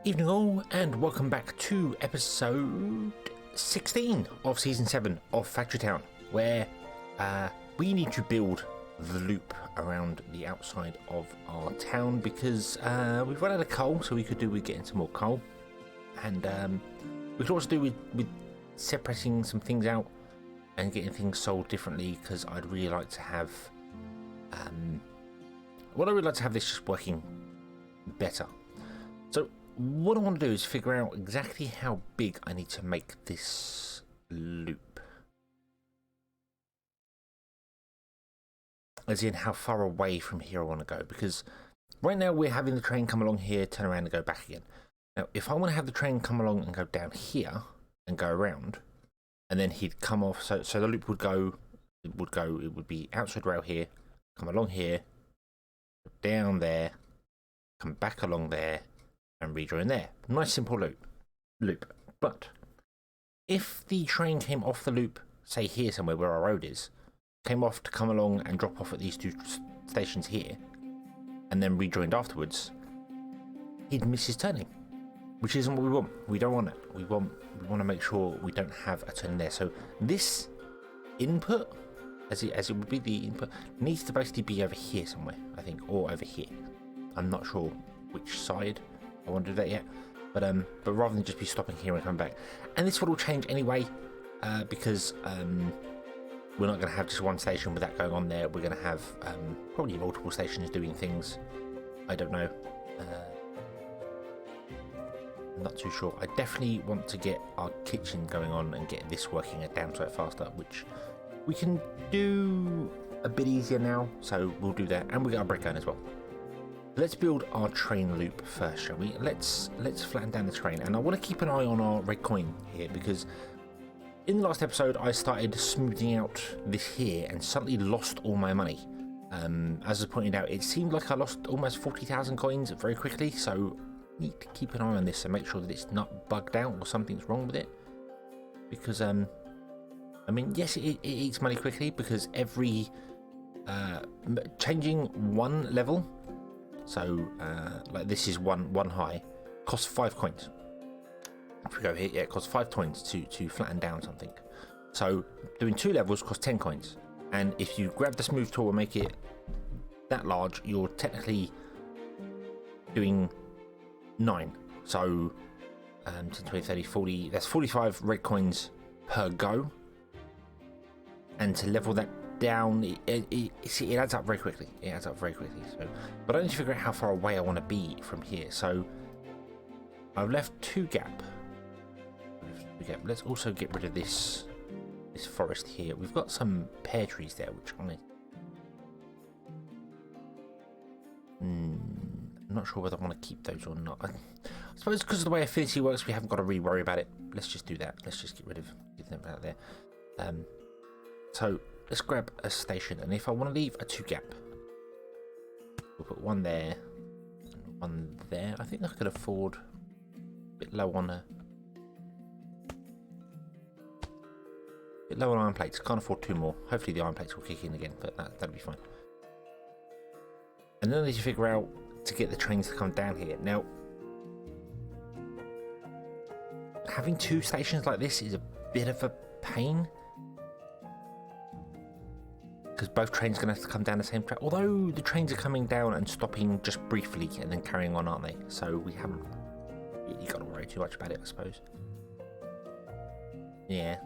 Evening all, and welcome back to episode 16 of season 7 of Factory Town, where we need to build the loop around the outside of our town because we've run out of coal, so we could do with getting some more coal, and we could also do with separating some things out and getting things sold differently, because I'd really like to have this just working better. So what I want to do is figure out exactly how big I need to make this loop. As in how far away from here I want to go. Because right now we're having the train come along here, turn around and go back again. Now if I want to have the train come along and go down here and go around, and then he'd come off, so the loop would be outside rail here, come along here, down there, come back along there, and rejoin there. Nice simple loop. But if the train came off the loop, say here somewhere where our road is, came off to come along and drop off at these two stations here, and then rejoined afterwards, he'd miss his turning, which isn't what we want. We don't want it. We want to make sure we don't have a turn there. So this input, as it would be the input, needs to basically be over here somewhere, I think, or over here. I'm not sure which side I want to do that yet, but rather than just be stopping here and coming back, and this will all change anyway, because we're not going to have just one station with that going on there. We're going to have probably multiple stations doing things. I don't know. I'm not too sure. I definitely want to get our kitchen going on and get this working a damn sight faster, which we can do a bit easier now. So we'll do that, and we got our brick going as well. Let's build our train loop first, shall we? Let's flatten down the train, and I want to keep an eye on our red coin here, because in the last episode I started smoothing out this here and suddenly lost all my money. As I pointed out, it seemed like I lost almost 40,000 coins very quickly, so I need to keep an eye on this and make sure that it's not bugged out or something's wrong with it, because I mean, yes, it eats money quickly, because every changing one level, so like this is one high, costs 5 coins. If we go here, yeah, it costs 5 coins to flatten down something. So doing 2 levels costs 10 coins, and if you grab the smooth tool and make it that large, you're technically doing 9. So 10, 20, 30, 40, that's 45 red coins per go, and to level that down, it adds up very quickly. So, but I need to figure out how far away I want to be from here. So I've left 2 gap. Let's also get rid of this forest here. We've got some pear trees there, which I'm not sure whether I want to keep those or not. I suppose because of the way affinity works, we haven't got to really worry about it. Let's just do that. Let's just get them out there. So let's grab a station, and if I want to leave a 2 gap, we'll put one there and one there. I think I could afford a bit low on iron plates. Can't afford 2 more. Hopefully the iron plates will kick in again, but that'll be fine. And then I need to figure out to get the trains to come down here. Now, having 2 stations like this is a bit of a pain, because both trains are going to have to come down the same track. Although the trains are coming down and stopping just briefly and then carrying on, aren't they? So we haven't really got to worry too much about it, I suppose. Yeah.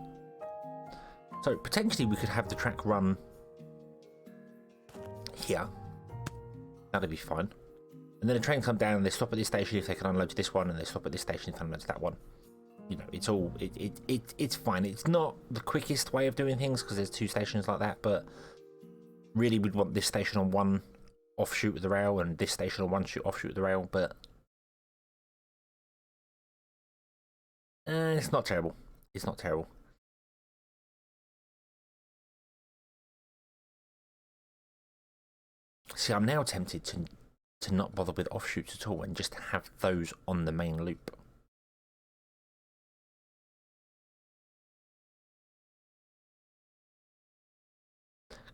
So potentially we could have the track run here. That'd be fine. And then the train come down and they stop at this station if they can unload to this one, and they stop at this station if they can unload to that one. You know, it's all it's fine. It's not the quickest way of doing things because there's 2 stations like that, but really we'd want this station on one offshoot of the rail and this station on one offshoot of the rail, but it's not terrible. It's not terrible. See, I'm now tempted to not bother with offshoots at all and just have those on the main loop.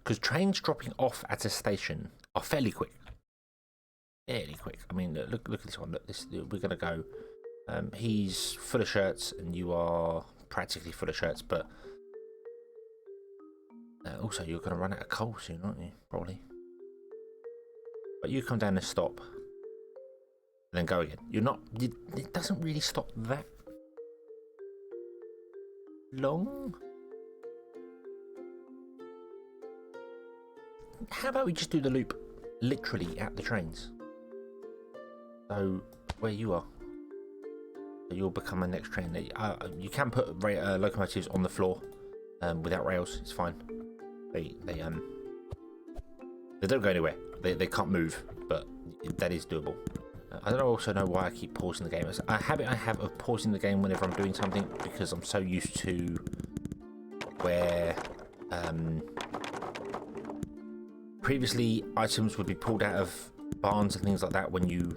Because trains dropping off at a station are fairly quick. I mean, look at this one. Look, we're going to go He's full of shirts, and you are practically full of shirts, but also you're going to run out of coal soon, aren't you? Probably. But you come down and stop, and then go again. You're not. It doesn't really stop that long. How about we just do the loop literally at the trains? So where you are, so you'll become a next train. You can put locomotives on the floor without rails. It's fine. They don't go anywhere. They can't move, but that is doable. I don't also know why I keep pausing the game. It's a habit I have of pausing the game whenever I'm doing something, because I'm so used to where previously items would be pulled out of barns and things like that. When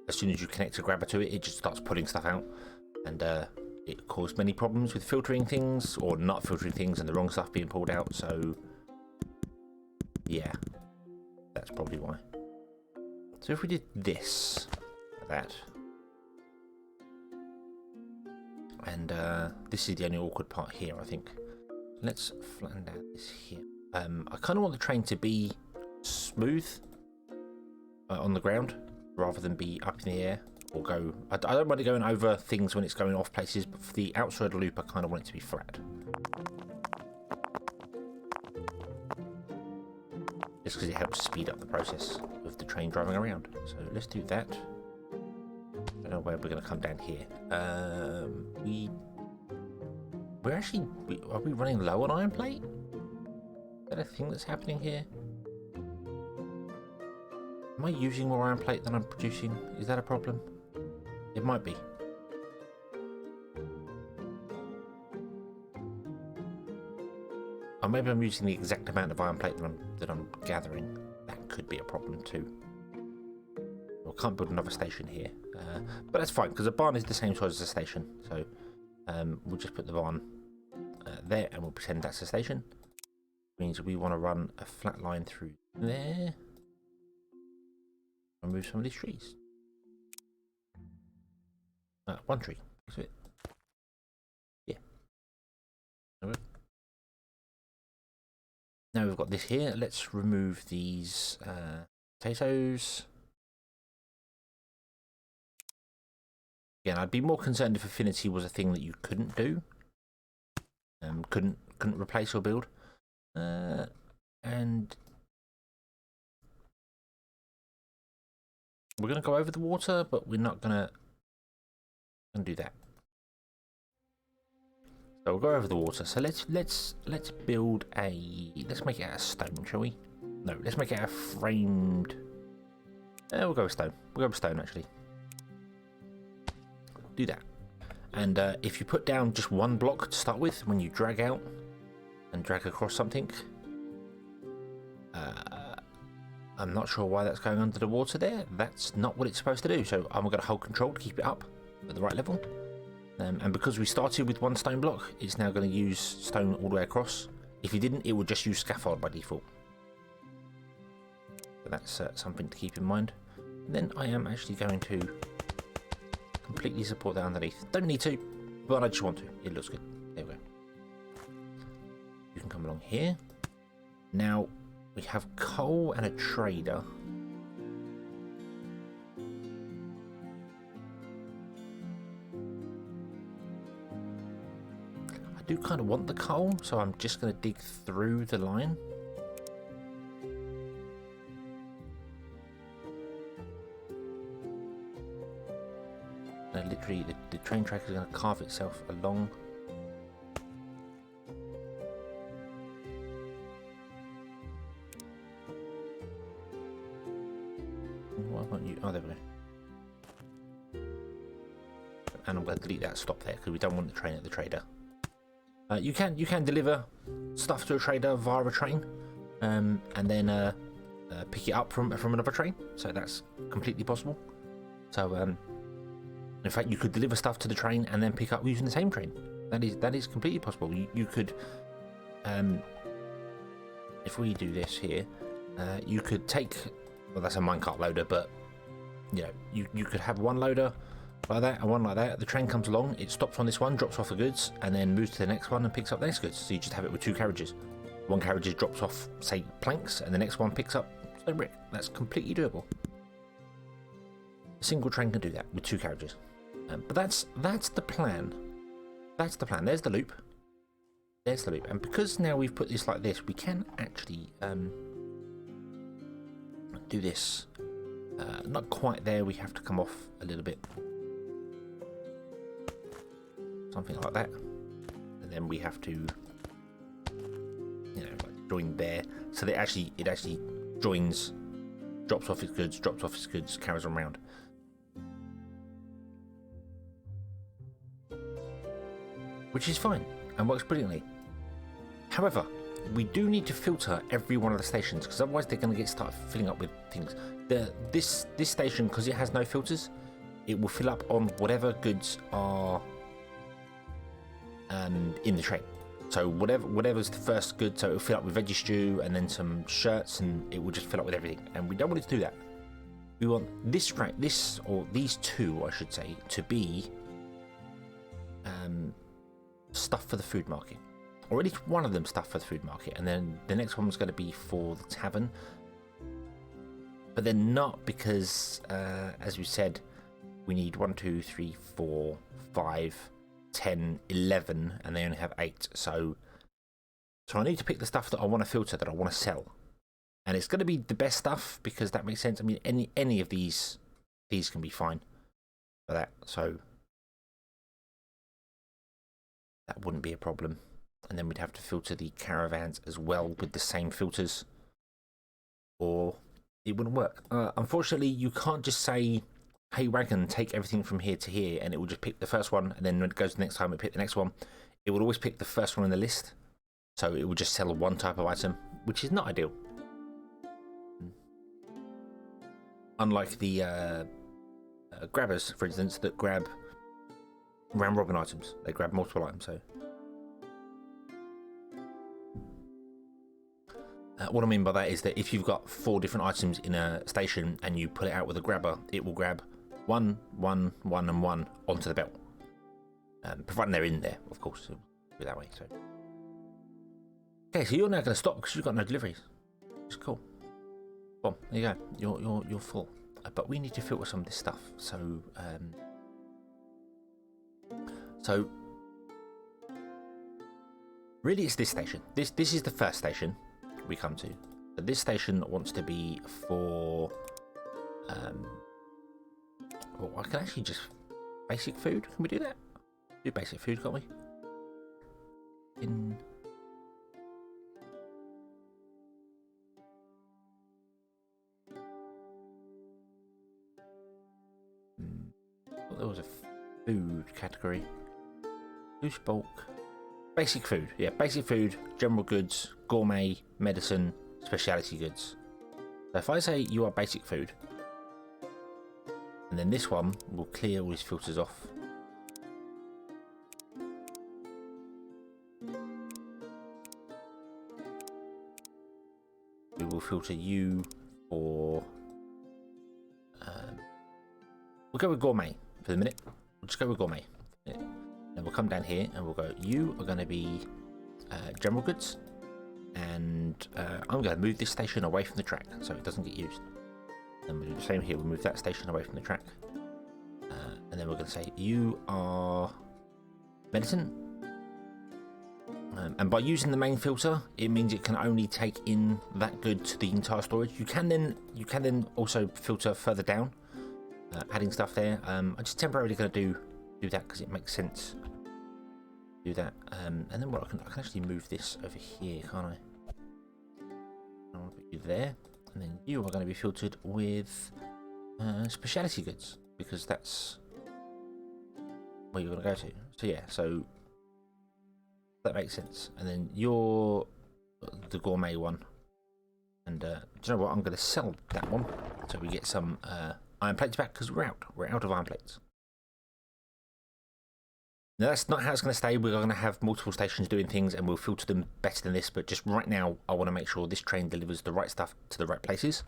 as soon as you connect a grabber to it, it just starts putting stuff out, and it caused many problems with filtering things or not filtering things and the wrong stuff being pulled out. So yeah, that's probably why. So if we did this, like that, and this is the only awkward part here, I think. Let's flatten out this here. I kind of want the train to be smooth on the ground rather than be up in the air or go. I don't want it going over things when it's going off places, but for the outside loop, I kind of want it to be flat. Just because it helps speed up the process of the train driving around. So let's do that. I don't know where we're going to come down here. Are we running low on iron plate? Is that a thing that's happening here? Am I using more iron plate than I'm producing? Is that a problem? It might be. Or maybe I'm using the exact amount of iron plate that I'm gathering. That could be a problem too. Well, I can't build another station here. But that's fine, because a barn is the same size as a station. So we'll just put the barn there, and we'll pretend that's a station. Means we want to run a flat line through there. Remove some of these trees. One tree. That's it. Yeah. Now we've got this here. Let's remove these potatoes. Again, I'd be more concerned if affinity was a thing that you couldn't do. Couldn't replace or build. And we're going to go over the water, but we're not going to do that. So we'll go over the water. So let's build let's make it out of stone, shall we? No, let's make it out of framed. We'll go with stone. We'll go with stone actually. Do that. And if you put down just one block to start with, when you drag out and drag across something, I'm not sure why that's going under the water there. That's not what it's supposed to do. So I'm going to hold control to keep it up at the right level. And because we started with one stone block, it's now going to use stone all the way across. If you didn't, it would just use scaffold by default. So that's something to keep in mind. And then I am actually going to completely support that underneath. Don't need to, but I just want to. It looks good. There we go. You can come along here. Now, we have coal and a trader. I do kind of want the coal, so I'm just going to dig through the line. Literally, the train track is going to carve itself along. Why won't you? Oh, there we go. And I'm going to delete that stop there because we don't want the train at the trader. You can deliver stuff to a trader via a train, and then pick it up from another train. So that's completely possible. So in fact, you could deliver stuff to the train and then pick up using the same train. That is completely possible. You could, if we do this here, you could take. Well, that's a minecart loader, but you know, you could have one loader like that and one like that. The train comes along, it stops on this one, drops off the goods, and then moves to the next one and picks up the next goods. So you just have it with 2 carriages. One carriage drops off, say, planks, and the next one picks up stone brick. That's completely doable. A single train can do that with 2 carriages. But that's the plan. That's the plan. There's the loop. There's the loop. And because now we've put this like this, we can actually do this. Not quite there. We have to come off a little bit. Something like that. And then we have to, you know, like join there. So that it actually joins, drops off its goods, carries them around. Which is fine and works brilliantly. However, we do need to filter every one of the stations, because otherwise they're going to start filling up with things. This station, because it has no filters, it will fill up on whatever goods are in the train. So whatever's the first good, so it will fill up with veggie stew and then some shirts, and it will just fill up with everything. And we don't want it to do that. We want this or these 2, I should say, to be stuff for the food market, or at least one of them stuff for the food market, and then the next one's going to be for the tavern. But then not, because as we said, we need 1, 2, 3, 4, 5, 10, 11, and they only have 8. So I need to pick the stuff that I want to filter, that I want to sell, and it's going to be the best stuff, because that makes sense. I mean, any of these can be fine for that, so that wouldn't be a problem. And then we'd have to filter the caravans as well with the same filters, or it wouldn't work. Unfortunately, you can't just say, hey wagon, take everything from here to here, and it will just pick the first one, and then when it goes the next time, it pick the next one. It will always pick the first one in the list, so it will just sell one type of item, which is not ideal. Unlike the grabbers, for instance, that grab round robin items. They grab multiple items. So what I mean by that is that if you've got 4 different items in a station and you put it out with a grabber, it will grab 1, 1, 1 and 1 onto the belt, providing they're in there, of course. It'll be that way. So okay, so you're now going to stop because you've got no deliveries. It's cool. Well, there you go. You're full. But we need to filter some of this stuff. So really, it's this station. This is the first station we come to. But this station wants to be for. Well, I can actually just basic food. Can we do that? Do basic food, can't we? There was a food category. Loose bulk. Basic food. Yeah, basic food, general goods, gourmet, medicine, specialty goods. So if I say you are basic food, and then this one will clear all these filters off. We will filter you for... we'll go with gourmet for the minute. We'll just go with gourmet. Then we'll come down here and we'll go, you are going to be general goods, and I'm going to move this station away from the track so it doesn't get used. Then we'll do the same here, we'll move that station away from the track. And then we're going to say, you are medicine. And by using the main filter, it means it can only take in that good to the entire storage. You can then also filter further down, adding stuff there. I'm just temporarily going to do that because it makes sense. Do that, and then what I can actually move this over here, can't I? I want to put you there, and then you are going to be filtered with specialty goods, because that's where you're going to go to. So yeah, so that makes sense. And then you're the gourmet one, and do you know what? I'm going to sell that one so we get some iron plates back, because we're out of iron plates. Now, that's not how it's going to stay. We're going to have multiple stations doing things, and we'll filter them better than this. But just right now, I want to make sure this train delivers the right stuff to the right places.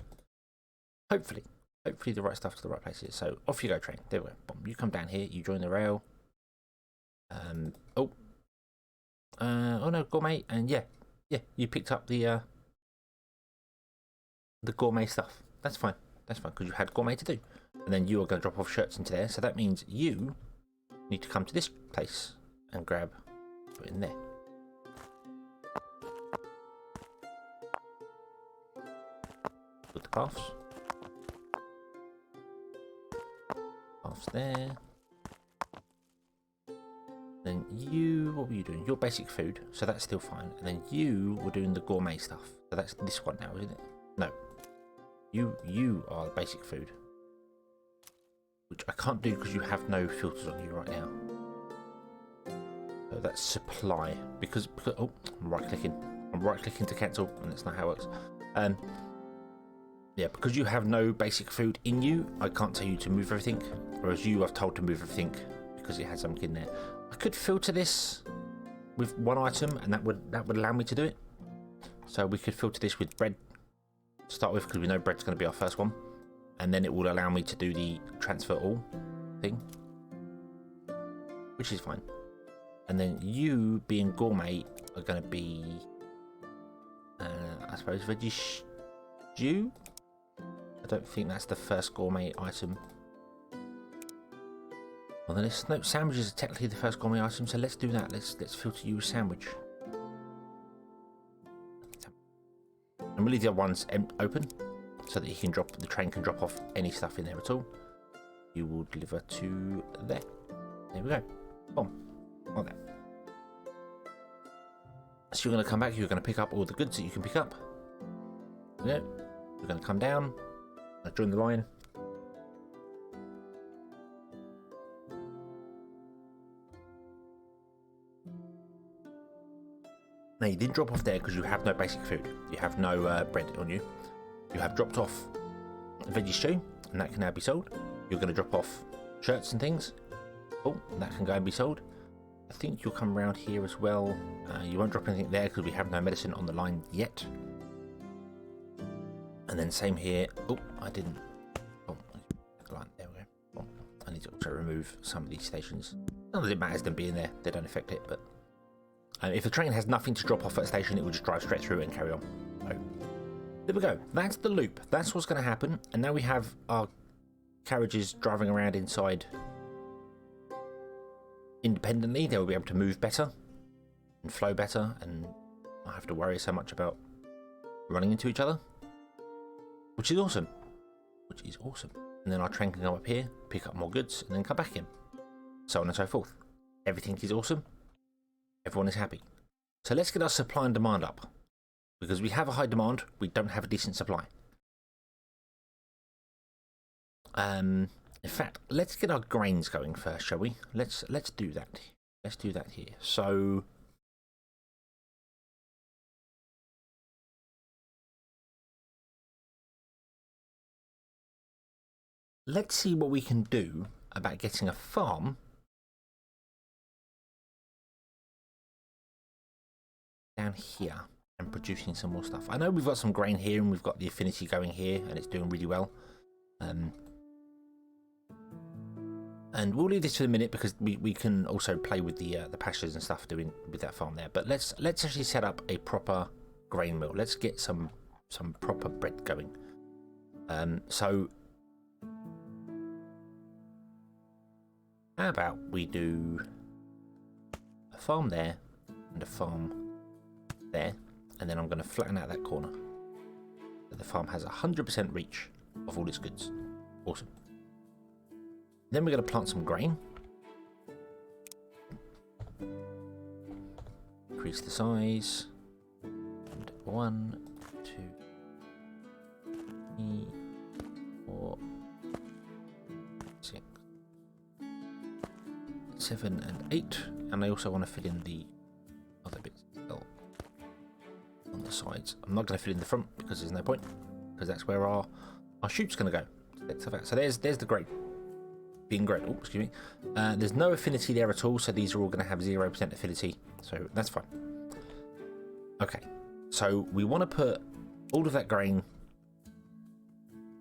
Hopefully. Hopefully the right stuff to the right places. So off you go, train. There we go. Boom. You come down here. You join the rail. Oh no, gourmet. And yeah, you picked up the gourmet stuff. That's fine. That's fine because you had gourmet to do. And then you are going to drop off shirts into there. So that means you need to come to this place and grab it in there. Put the paths. Paths there. Then you, what were you doing? Your basic food, so that's still fine. And then you were doing the gourmet stuff. So that's this one now, isn't it? No. You are the basic food. Which I can't do because you have no filters on you right now. So that's supply. Because oh, I'm right clicking. I'm right clicking to cancel, and that's not how it works. Yeah, because you have no basic food in you, I can't tell you to move everything. Whereas you are told to move everything because it has something in there. I could filter this with one item, and that would allow me to do it. So we could filter this with bread to start with, because we know bread's going to be our first one, and then it will allow me to do the transfer all thing, which is fine. And then you being gourmet are going to be, I suppose, veggie stew. I don't think that's the first gourmet item. Well, then no, sandwiches are technically the first gourmet item, so let's do that. Let's filter you a sandwich. And we'll leave the other ones open so that the train can drop off any stuff in there at all. You will deliver to there. There we go. Boom. Like that. So you're going to come back, you're going to pick up all the goods that you can pick up. Yeah. You're going to come down, join the line. Now you didn't drop off there because you have no basic food. You have no bread on you. You have dropped off veggie stew, and that can now be sold. You're going to drop off shirts and things. Oh, that can go and be sold. I think you'll come around here as well. You won't drop anything there because we have no medicine on the line yet. And then same here. Oh, I didn't. Oh, the line. There we go. Oh, I need to also remove some of these stations. None of it matters them being there. They don't affect it, but if the train has nothing to drop off at a station, it will just drive straight through and carry on. So, there we go. That's the loop. That's what's going to happen. And now we have our carriages driving around inside independently. They will be able to move better and flow better, and not have to worry so much about running into each other, which is awesome. Which is awesome. And then our train can go up here, pick up more goods, and then come back in. So on and so forth. Everything is awesome. Everyone is happy. So let's get our supply and demand up. Because we have a high demand, we don't have a decent supply. In fact, let's get our grains going first, shall we? Let's do that. Let's do that here. So let's see what we can do about getting a farm down here and producing some more stuff. I know we've got some grain here and we've got the affinity going here and it's doing really well. And we'll leave this for a minute because we can also play with the pastures and stuff doing with that farm there. But let's actually set up a proper grain mill. Let's get some proper bread going. So how about we do a farm there and a farm there, and then I'm going to flatten out that corner so the farm has 100% reach of all its goods. Awesome. Then we're going to plant some grain, increase the size, and 1, 2, 3, 4, 6, 7 and 8, and I also want to fill in the other bits on the sides. I'm not going to fill in the front because there's no point, because that's where our chutes going to go. So there's the grain being grown. Oh, excuse me. There's no affinity there at all, so these are all going to have 0% affinity, so that's fine. Okay, so we want to put all of that grain,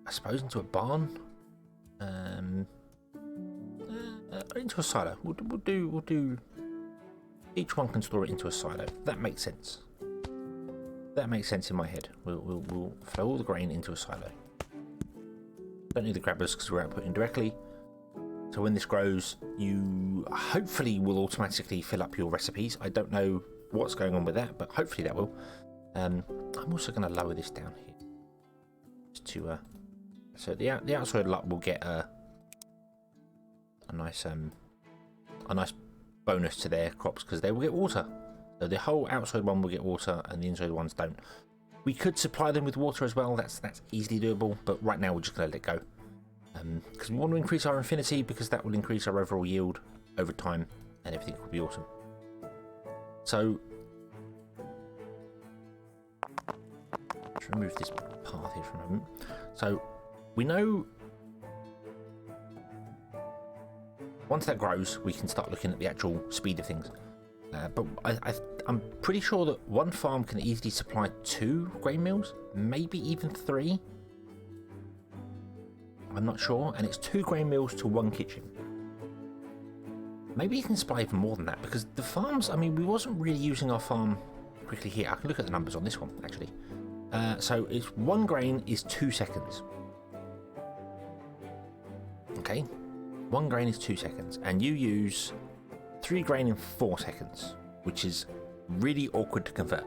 I suppose into a barn. Into a silo. We'll do. Each one can store it into a silo. That makes sense. That makes sense in my head. We'll flow all the grain into a silo. Don't need the grabbers because we're outputting directly. So when this grows, you hopefully will automatically fill up your recipes. I don't know what's going on with that, but hopefully that will. I'm also going to lower this down here. Just to, so the outside lot will get a nice bonus to their crops because they will get water. So the whole outside one will get water and the inside ones don't. We could supply them with water as well. That's easily doable, but right now we're just going to let it go. Because we want to increase our infinity because that will increase our overall yield over time and everything will be awesome. So let's remove this path here for a moment. So we know once that grows, we can start looking at the actual speed of things. But I'm pretty sure that one farm can easily supply 2 grain mills, maybe even 3. I'm not sure, and it's 2 grain mills to 1 kitchen. Maybe you can supply even more than that, because the farms, I mean, we wasn't really using our farm quickly here. I can look at the numbers on this one, actually. So it's 1 grain is 2 seconds. Okay, 1 grain is 2 seconds, and you use 3 grain in 4 seconds, which is really awkward to convert.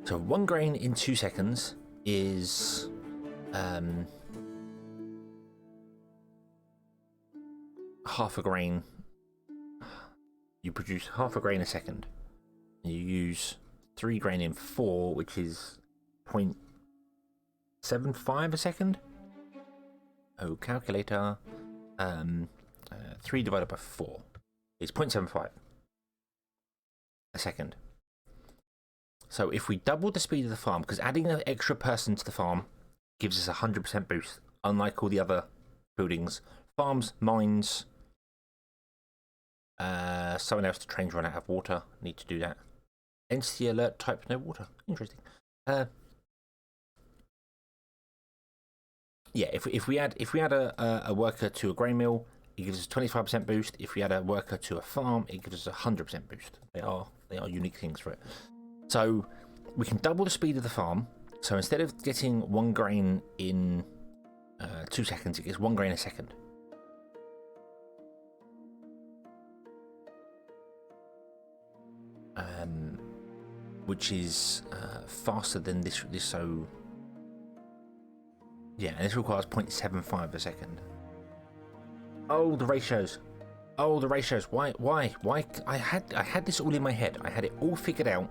So 1 grain in 2 seconds is half a grain. You produce half a grain a second. You use 3 grain in 4, which is 0.75 a second. Oh, calculator. 3 divided by 4 is 0.75 a second. So if we double the speed of the farm, because adding an extra person to the farm gives us a 100% boost, unlike all the other buildings, farms, mines, someone else to trains run out of water, need to do that. Entity alert type no water. Interesting. Yeah, if we add a worker to a grain mill, it gives us a 25% boost. If we add a worker to a farm, it gives us a 100% boost. They are unique things for it. So we can double the speed of the farm. So instead of getting 1 grain in 2 seconds, it gets 1 grain a second. Which is faster than this. So yeah, and this requires 0.75 a second. Oh, the ratios. Oh, the ratios. Why? I had this all in my head. I had it all figured out,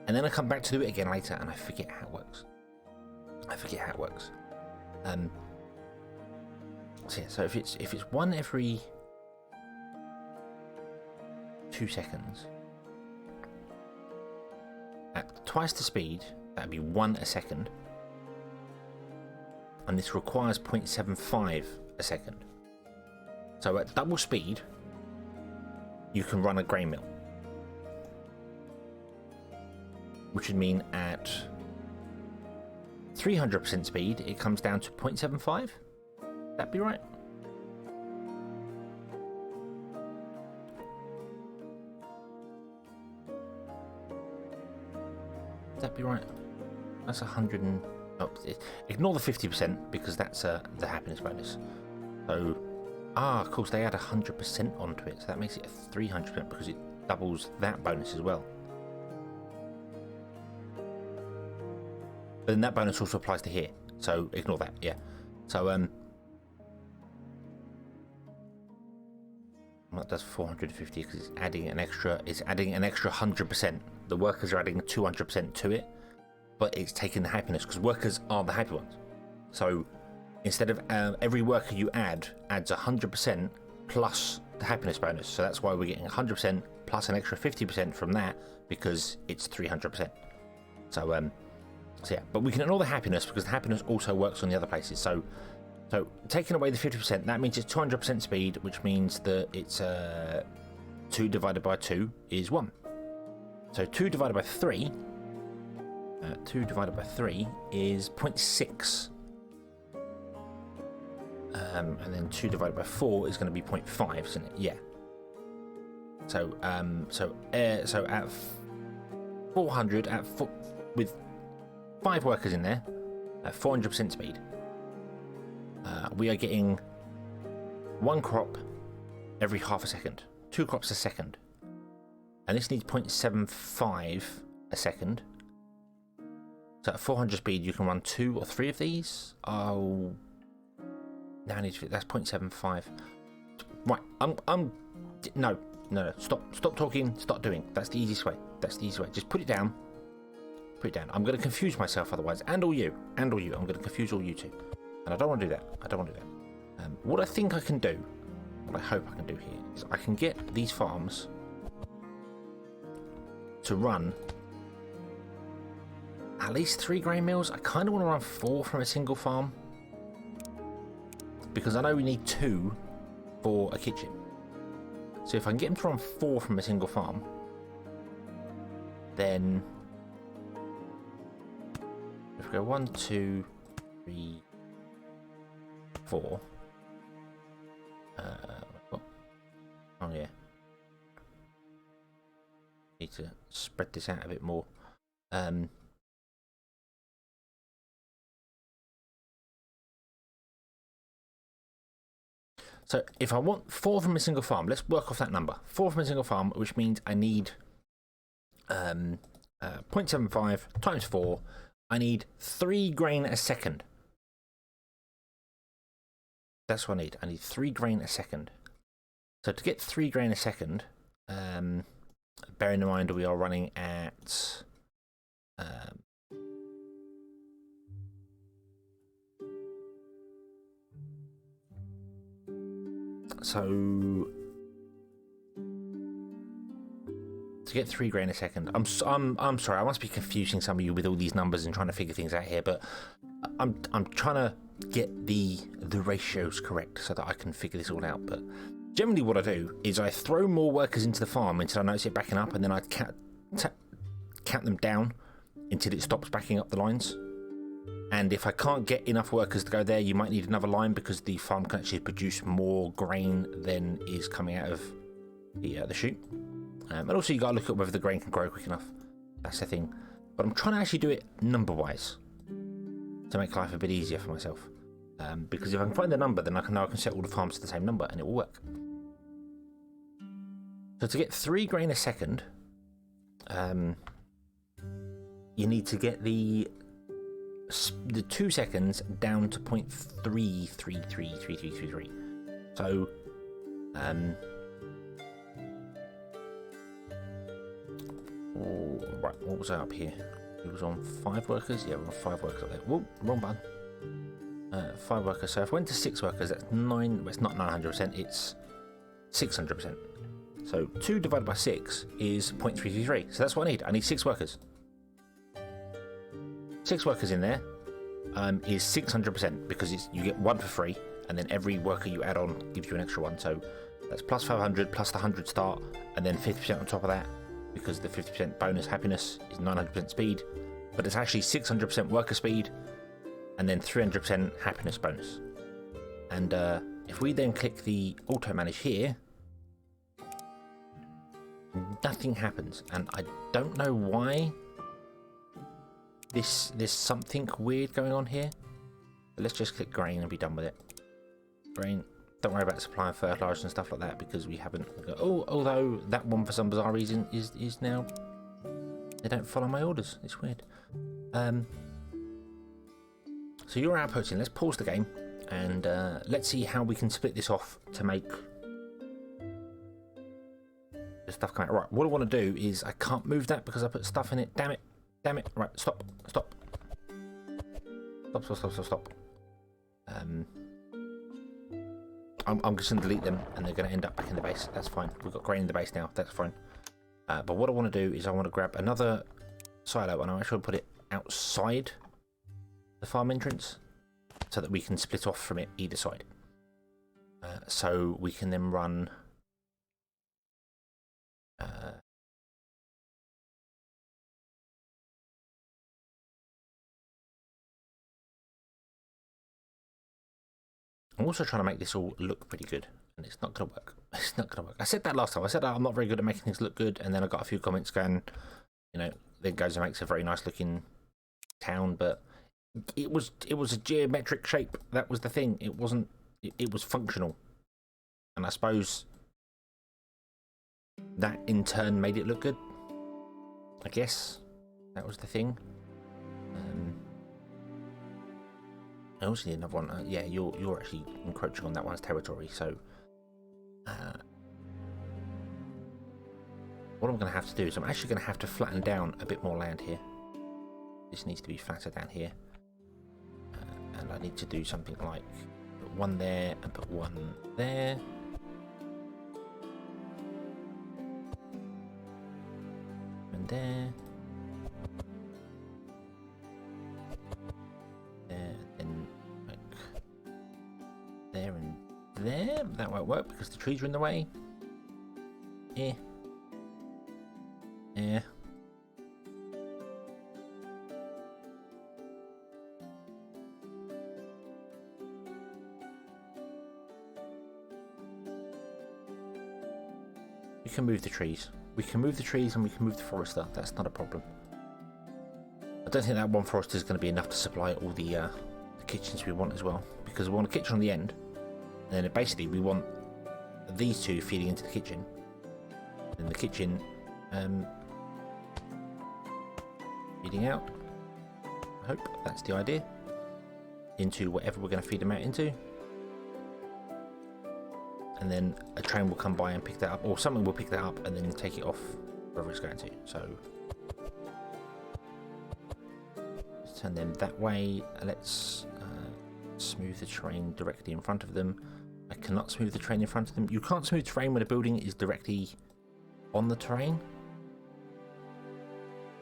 and then I come back to do it again later, and I forget how it works. So yeah, so if it's 1 every 2 seconds, at twice the speed, that'd be 1 a second, and this requires 0.75 a second. So at double speed, you can run a grain mill, which would mean at 300% speed, it comes down to 0.75. That'd be right. That'd be right. That's 100 and... Oh, ignore the 50% because that's the happiness bonus. So, of course, they add 100% onto it, so that makes it a 300% because it doubles that bonus as well. But then that bonus also applies to here, so ignore that. Yeah. So that does 450 because it's adding an extra. It's adding an extra 100%. The workers are adding 200% to it, but it's taking the happiness because workers are the happy ones. So instead of every worker you add adds 100% plus the happiness bonus. So that's why we're getting 100% plus an extra 50% from that because it's 300%. So yeah, but we can ignore the happiness because the happiness also works on the other places. So taking away the 50%, that means it's 200% speed, which means that it's 2 divided by 2 is 1. So 2 divided by 3 is 0.6 And then 2 divided by 4 is going to be 0.5, isn't it? Yeah. So so at 400 with 5 workers in there at 400% speed, we are getting 1 crop every half a second, 2 crops a second, and this needs 0.75 a second. So at 400 speed, you can run 2 or 3 of these. Oh, now I need to. That's 0.75. Right, no. Stop talking. Start doing. That's the easiest way. Just put it down. I'm going to confuse myself otherwise, and all you. I'm going to confuse all you two, and I don't want to do that. What I think I can do, what I hope I can do here, is I can get these farms to run at least 3 grain mills. I kind of want to run 4 from a single farm, because I know we need 2 for a kitchen. So if I can get them to run 4 from a single farm, then if we go 1, 2, 3, 4. Oh yeah. Need to spread this out a bit more. So if I want 4 from a single farm, let's work off that number. 4 from a single farm, which means I need 0.75 times 4. I need 3 grain a second. That's what I need. I need 3 grain a second. So to get 3 grain a second, bearing in mind we are running at so to get 3 grain a second, I'm sorry, I must be confusing some of you with all these numbers and trying to figure things out here, but I'm trying to get the ratios correct so that I can figure this all out. But generally what I do is I throw more workers into the farm until I notice it backing up, and then I count them down until it stops backing up the lines. And if I can't get enough workers to go there, you might need another line, because the farm can actually produce more grain than is coming out of the chute. And also you got to look at whether the grain can grow quick enough. That's the thing. But I'm trying to actually do it number-wise to make life a bit easier for myself. Because if I can find the number, then I can set all the farms to the same number, and it will work. So to get 3 grain a second, you need to get the 2 seconds down to 0.3333333. So right, what was I up here? It was on 5 workers. Yeah, we're on 5 workers up there. Whoa, wrong button. 5 workers. So if I went to 6 workers, that's 9. Well, it's not 900%. It's 600%. So 2 divided by 6 is 0.333. So that's what I need. I need 6 workers. 6 workers in there is 600%, because you get 1 for free, and then every worker you add on gives you an extra 1. So that's plus 500 plus the 100 start, and then 50% on top of that, because the 50% bonus happiness is 900% speed, but it's actually 600% worker speed, and then 300% happiness bonus. And if we then click the auto manage here, nothing happens, and I don't know why. There's something weird going on here. But let's just click grain and be done with it. Grain. Don't worry about supplying fertilizer and stuff like that, because we haven't. Although that one for some bizarre reason is now. They don't follow my orders. It's weird. So you're outposting. Let's pause the game and let's see how we can split this off to make the stuff come out. Right. What I want to do is I can't move that because I put stuff in it. Damn it. Damn it. Right, stop. Stop. I'm just going to delete them, and they're going to end up back in the base. That's fine. We've got grain in the base now. That's fine. But what I want to do is I want to grab another silo, and I'm actually going to put it outside the farm entrance so that we can split off from it either side. So we can then run... I'm also trying to make this all look pretty good, and it's not going to work. It's not going to work. I said that last time. I said I'm not very good at making things look good, and then I got a few comments going, you know, then goes and makes a very nice looking town, but it was a geometric shape. That was the thing. It wasn't. It was functional, and I suppose that in turn made it look good. I guess that was the thing. I also need another one. Yeah, you're actually encroaching on that one's territory. So, what I'm going to have to do is I'm actually going to have to flatten down a bit more land here. This needs to be flatter down here, and I need to do something like put one there and put one there. And there. There, that won't work because the trees are in the way. Yeah. Yeah. We can move the trees. We can move the trees and we can move the forester. That's not a problem. I don't think that one forester is going to be enough to supply all the kitchens we want as well, because we want a kitchen on the end. And then basically we want these two feeding into the kitchen. And the kitchen feeding out. I hope that's the idea. Into whatever we're going to feed them out into. And then a train will come by and pick that up, or something will pick that up and then take it off wherever it's going to. So let's turn them that way. Let's smooth the terrain directly in front of them. I cannot smooth the terrain in front of them. You can't smooth terrain when a building is directly on the terrain,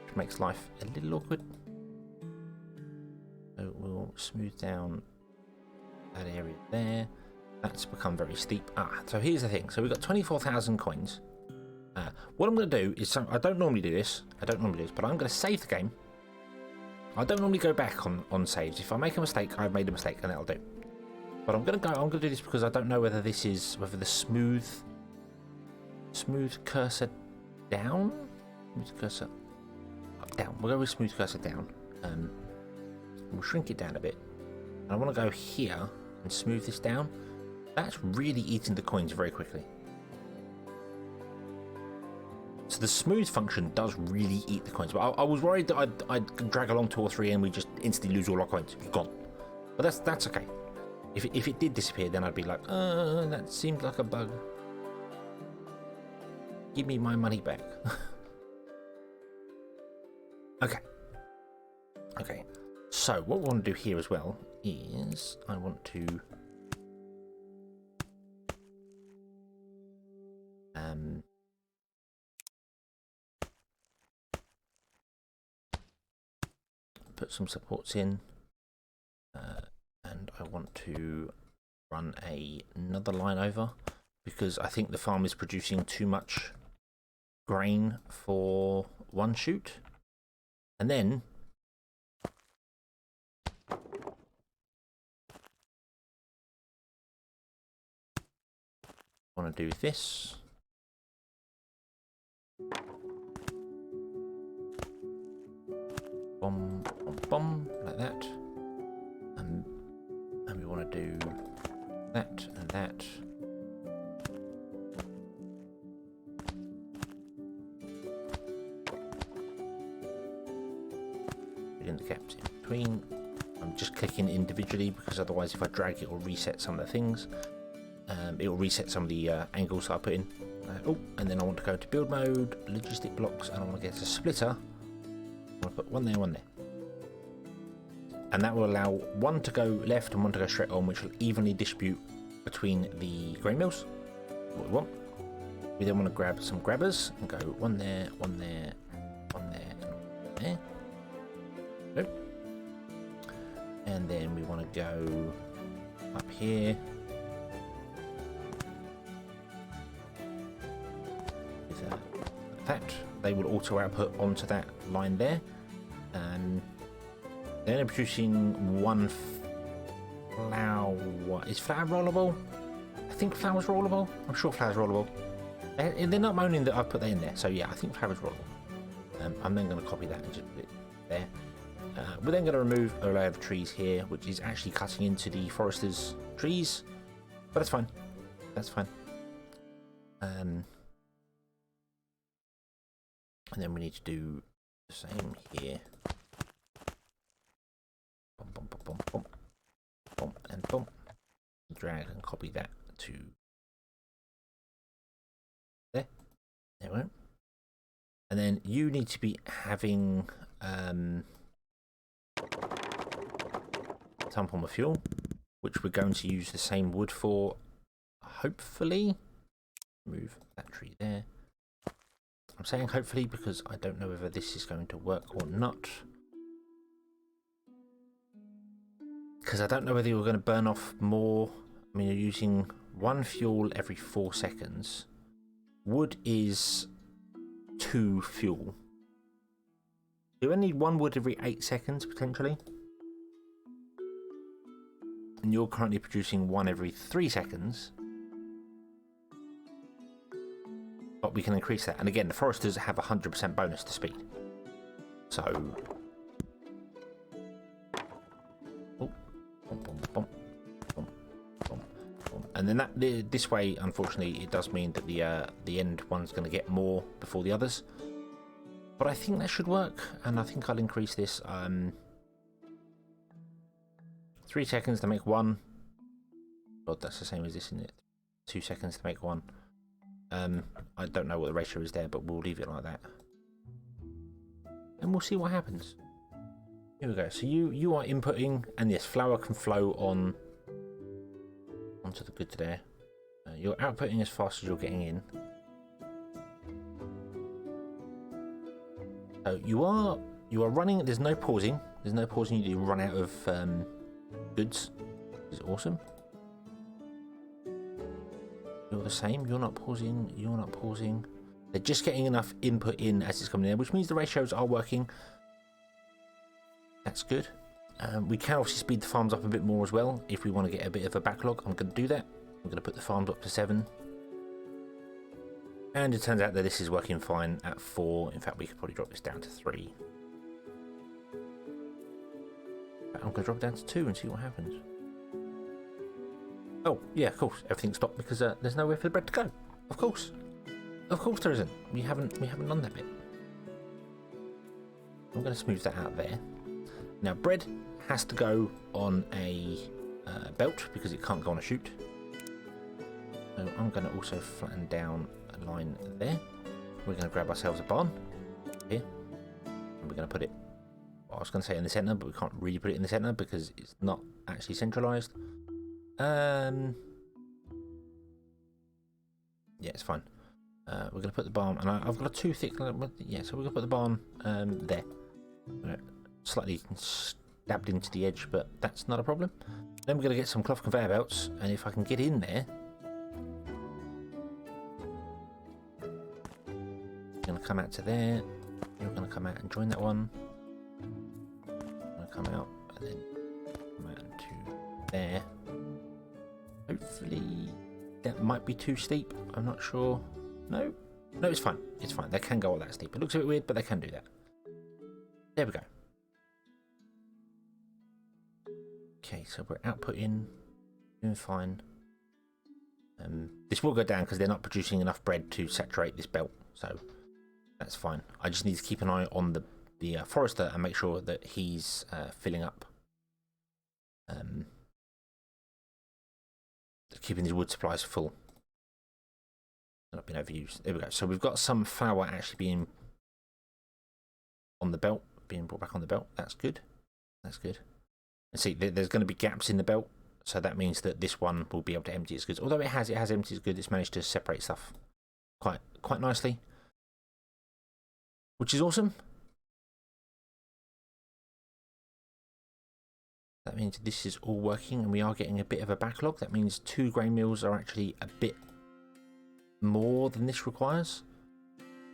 which makes life a little awkward. So we'll smooth down that area there. That's become very steep. So here's the thing. So we've got 24,000 coins. What I'm going to do is, I don't normally do this. But I'm going to save the game. I don't normally go back on saves. If I make a mistake, I've made a mistake, and that'll do. But I'm going to do this because I don't know whether this is the smooth cursor down, smooth cursor up, down. We'll go with smooth cursor down. We'll shrink it down a bit. And I want to go here and smooth this down. That's really eating the coins very quickly. So the smooth function does really eat the coins. But I was worried that I'd drag along 2 or 3 and we just instantly lose all our coins. Gone. But that's okay. If it did disappear, then I'd be like, that seems like a bug. Give me my money back. Okay. So what we want to do here as well is I want to put some supports in, and I want to run another line over because I think the farm is producing too much grain for one chute. And then I want to do this. Bum, bum, bum, like that. And we want to do that and that. Put in the gaps in between. I'm just clicking individually because otherwise if I drag it will reset some of the things. It will reset some of the angles that I put in. And then I want to go to build mode, logistic blocks, and I want to get a splitter. I'm going to put one there, one there. And that will allow one to go left and one to go straight on, which will evenly distribute between the grain mills. What we want. We then want to grab some grabbers and go one there, one there, one there, and one there. Good. And then we want to go up here. That they will auto output onto that line there, and they're producing one flour. Is flour rollable? I think flour's rollable. I'm sure flour's rollable. They're not moaning that I've put that in there, so yeah, I think flour's rollable. I'm then going to copy that and just put it there. We're then going to remove a layer of trees here, which is actually cutting into the forester's trees, but that's fine. That's fine. And then we need to do the same here. Bump, bump, bump, bump, bump, bump, and bump. Drag and copy that to there. There we go. And then you need to be having some form of fuel, which we're going to use the same wood for, hopefully. Move that tree there. I'm saying hopefully because I don't know whether this is going to work or not. Because I don't know whether you're going to burn off more. I mean, you're using one fuel every 4 seconds. Wood is 2 fuel. You only need 1 wood every 8 seconds, potentially. And you're currently producing 1 every 3 seconds. But we can increase that. And again, the foresters have 100% bonus to speed. So... oh. Bum, bum, bum, bum, bum, bum. And then that this way, unfortunately, it does mean that the end one's going to get more before the others. But I think that should work, and I think I'll increase this 3 seconds to make 1. God, that's the same as this, isn't it? 2 seconds to make 1. I don't know what the ratio is there, but we'll leave it like that. And we'll see what happens. Here we go. So you are inputting, and yes, flour can flow on onto the goods there. You're outputting as fast as you're getting in. So you are running. There's no pausing. There's no pausing. You run out of goods. This is awesome. You're the same. You're not pausing. You're not pausing. They're just getting enough input in as it's coming in, which means the ratios are working. That's good. We can obviously speed the farms up a bit more as well if we want to get a bit of a backlog. I'm going to do that. I'm going to put the farms up to 7. And it turns out that this is working fine at 4. In fact, we could probably drop this down to 3. I'm going to drop it down to 2 and see what happens. Oh, yeah, of course. Everything stopped because there's nowhere for the bread to go. Of course. Of course there isn't. We haven't done that bit. I'm going to smooth that out there. Now, bread has to go on a belt because it can't go on a chute. So I'm going to also flatten down a line there. We're going to grab ourselves a barn here. And we're going to put it, well, I was going to say in the centre, but we can't really put it in the centre because it's not actually centralised. Yeah, it's fine. We're going to put the barn, and I've got a too thick, yeah, so we're going to put the barn there. Slightly stabbed into the edge, but that's not a problem. Then we're going to get some cloth conveyor belts, and if I can get in there, you're going to come out to there, you're going to come out and join that one, I'm going to come out, and then come out to there. Hopefully that might be too steep, I'm not sure. No, it's fine, it's fine, they can go all that steep. It looks a bit weird, but they can do that. There we go. Okay, so we're outputting, doing fine. This will go down because they're not producing enough bread to saturate this belt, so that's fine. I just need to keep an eye on the forester and make sure that he's filling up, keeping his wood supplies full. Not been overused. There we go. So we've got some flour actually being on the belt, being brought back on the belt. That's good. That's good. And see, there's going to be gaps in the belt, so that means that this one will be able to empty its goods. Although it has emptied its goods, it's managed to separate stuff quite nicely, which is awesome. That means this is all working, and we are getting a bit of a backlog. That means 2 grain mills are actually a bit more than this requires.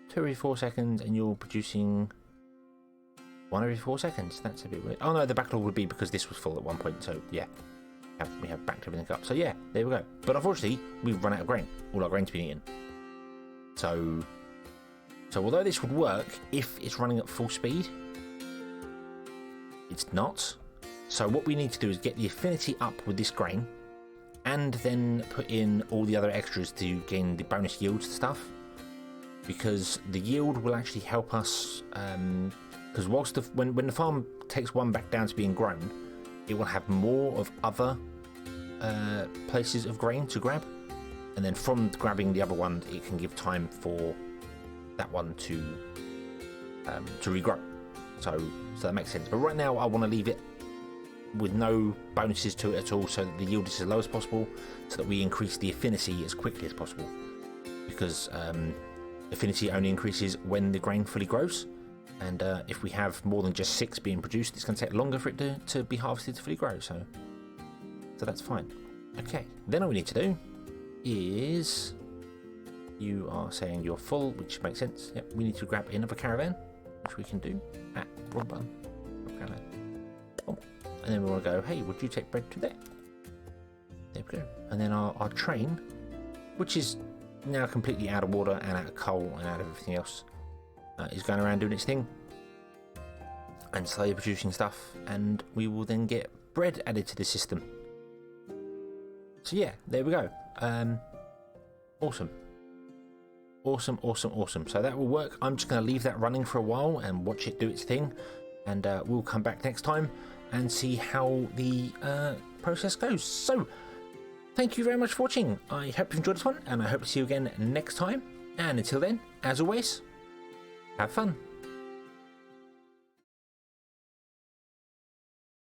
2 every 4 seconds, and you're producing 1 every 4 seconds. That's a bit weird. Oh no, the backlog would be because this was full at one point, so yeah. we have backed everything up. So yeah, there we go. But unfortunately, we've run out of grain. All our grain's been eaten. So although this would work if it's running at full speed, it's not. So what we need to do is get the affinity up with this grain, and then put in all the other extras to gain the bonus yields stuff. Because the yield will actually help us. Because whilst when the farm takes one back down to being grown, it will have more of other places of grain to grab, and then from grabbing the other one, it can give time for that one to regrow. So that makes sense. But right now, I want to leave it with no bonuses to it at all, so that the yield is as low as possible, so that we increase the affinity as quickly as possible. Because affinity only increases when the grain fully grows. And if we have more than just 6 being produced, it's going to take longer for it to be harvested to fully grow. So that's fine. Okay, then all we need to do is, you are saying you're full, which makes sense. Yep, we need to grab another caravan, which we can do. Wrong button. Oh, and then we want to go, hey, would you take bread to there? There we go. And then our train, which is now completely out of water and out of coal and out of everything else, is going around doing its thing and slowly producing stuff, and we will then get bread added to the system. So yeah, there we go. Awesome. So that will work. I'm just going to leave that running for a while and watch it do its thing, and we'll come back next time and see how the process goes. So thank you very much for watching. I hope you enjoyed this one, and I hope to see you again next time. And until then, as always, have fun.